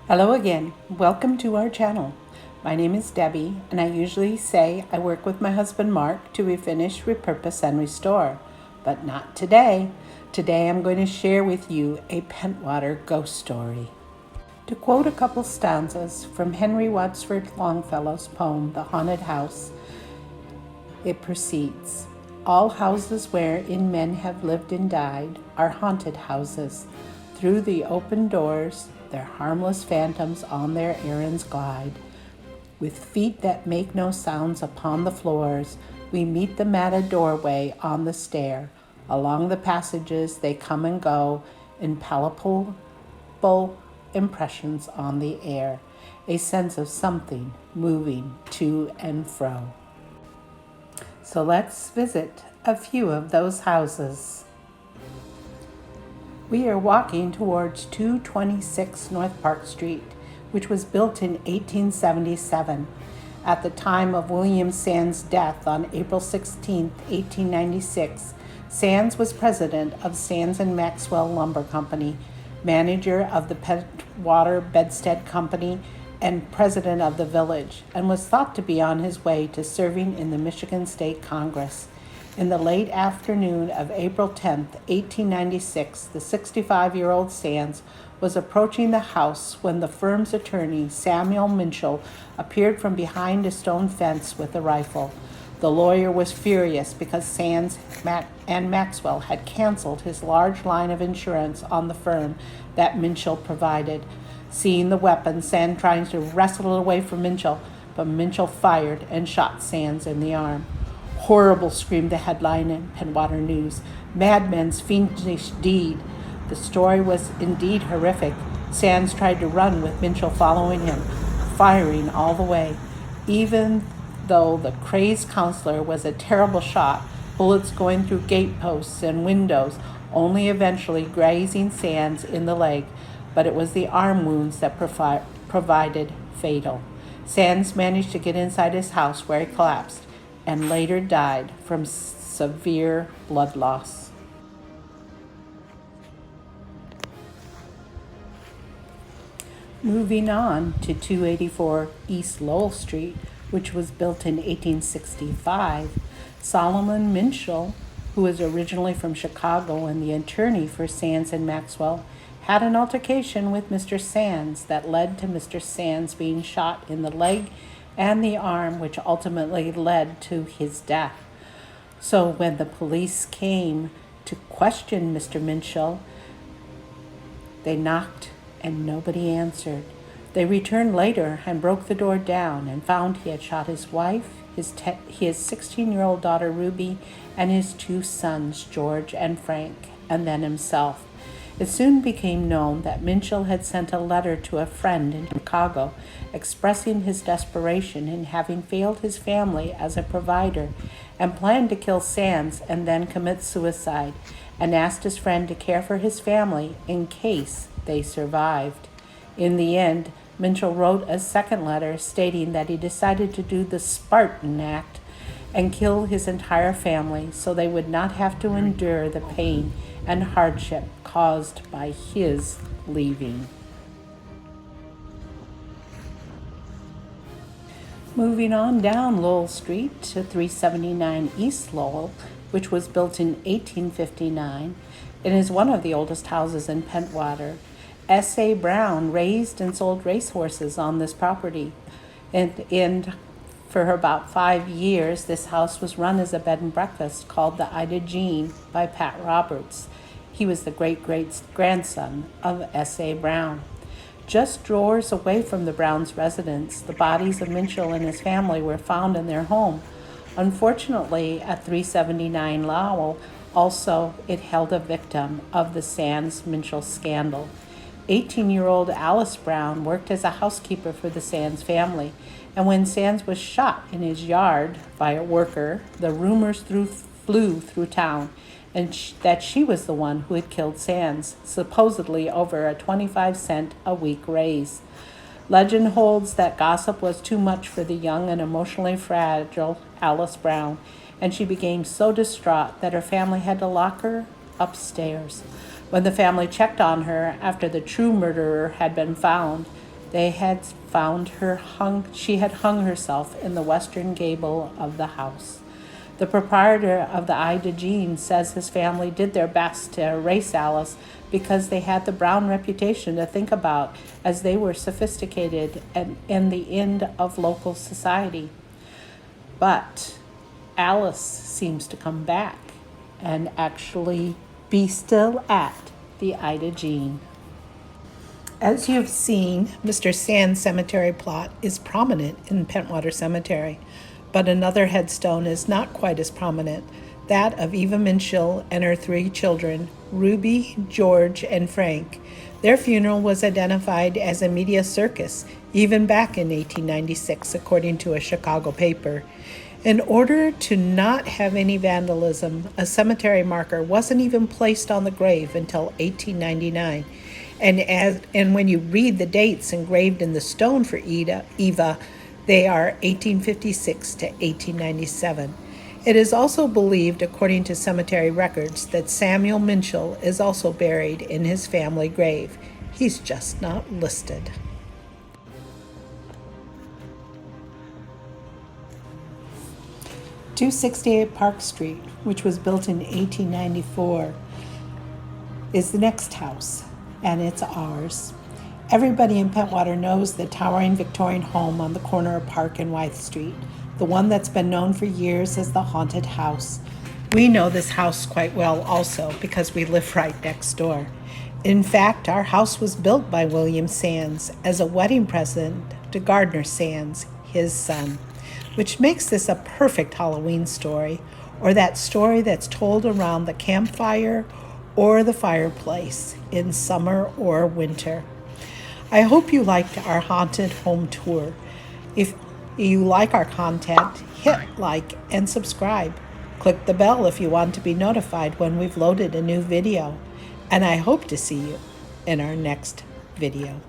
Hello again. Welcome to our channel. My name is Debbie, and I usually say I work with my husband Mark to refinish, repurpose, and restore. But not today. Today I'm going to share with you a Pentwater ghost story. To quote a couple stanzas from Henry Wadsworth Longfellow's poem, The Haunted House, it proceeds, "All houses wherein men have lived and died are haunted houses. Through the open doors their harmless phantoms on their errands glide. With feet that make no sounds upon the floors, we meet them at a doorway on the stair. Along the passages they come and go, impalpable impressions on the air, a sense of something moving to and fro." So let's visit a few of those houses. We are walking towards 226 North Park Street, which was built in 1877. At the time of William Sands' death on April 16, 1896, Sands was president of Sands and Maxwell Lumber Company, manager of the Pentwater Bedstead Company, and president of the village, and was thought to be on his way to serving in the Michigan State Congress. In the late afternoon of April 10, 1896, the 65-year-old Sands was approaching the house when the firm's attorney, Samuel Minchell, appeared from behind a stone fence with a rifle. The lawyer was furious because Sands and Maxwell had canceled his large line of insurance on the firm that Minchell provided. Seeing the weapon, Sands tried to wrestle it away from Minchell, but Minchell fired and shot Sands in the arm. "Horrible," screamed the headline in Pentwater News. "Madmen's fiendish deed." The story was indeed horrific. Sands tried to run with Minchell following him, firing all the way. Even though the crazed counselor was a terrible shot, bullets going through gateposts and windows, only eventually grazing Sands in the leg, but it was the arm wounds that provided fatal. Sands managed to get inside his house where he collapsed and later died from severe blood loss. Moving on to 284 East Lowell Street, which was built in 1865, Solomon Minchell, who was originally from Chicago and the attorney for Sands and Maxwell, had an altercation with Mr. Sands that led to Mr. Sands being shot in the leg and the arm, which ultimately led to his death. So when the police came to question Mr. Minchell, they knocked and nobody answered. They returned later and broke the door down and found he had shot his wife, his 16-year-old daughter Ruby, and his two sons, George and Frank, and then himself. It soon became known that Minchell had sent a letter to a friend in Chicago expressing his desperation in having failed his family as a provider and planned to kill Sands and then commit suicide, and asked his friend to care for his family in case they survived. In the end, Minchell wrote a second letter stating that he decided to do the Spartan act and kill his entire family so they would not have to endure the pain and hardship caused by his leaving. Moving on down Lowell Street to 379 East Lowell, which was built in 1859, it is one of the oldest houses in Pentwater. S.A. Brown raised and sold racehorses on this property, and for about 5 years, this house was run as a bed and breakfast called the Ida Jean by Pat Roberts. He was the great-great-grandson of S.A. Brown. Just doors away from the Browns' residence, the bodies of Minchell and his family were found in their home. Unfortunately, at 379 Lowell, also it held a victim of the Sands-Minchell scandal. 18-year-old Alice Brown worked as a housekeeper for the Sands family, and when Sands was shot in his yard by a worker, the rumors flew through town and that she was the one who had killed Sands, supposedly over a 25-cent a week raise. Legend holds that gossip was too much for the young and emotionally fragile Alice Brown, and she became so distraught that her family had to lock her upstairs. When the family checked on her after the true murderer had been found, They had found her she had hung herself in the western gable of the house. The proprietor of the Ida Jean says his family did their best to erase Alice because they had the Brown reputation to think about, as they were sophisticated and in the end of local society. But Alice seems to come back and actually be still at the Ida Jean. As you've seen, Mr. Sand's cemetery plot is prominent in Pentwater Cemetery, but another headstone is not quite as prominent, that of Eva Minshall and her 3 children, Ruby, George, and Frank. Their funeral was identified as a media circus, even back in 1896, according to a Chicago paper. In order to not have any vandalism, a cemetery marker wasn't even placed on the grave until 1899. And when you read the dates engraved in the stone for Eva, they are 1856 to 1897. It is also believed, according to cemetery records, that Samuel Minshall is also buried in his family grave. He's just not listed. "268 Park Street, which was built in 1894, is the next house, and it's ours. Everybody in Pentwater knows the towering Victorian home on the corner of Park and Wythe Street, the one that's been known for years as the haunted house. We know this house quite well also because we live right next door. In fact, our house was built by William Sands as a wedding present to Gardner Sands, his son, which makes this a perfect Halloween story, or that story that's told around the campfire or the fireplace in summer or winter. I hope you liked our haunted home tour. If you like our content, hit like and subscribe. Click the bell if you want to be notified when we've loaded a new video. And I hope to see you in our next video.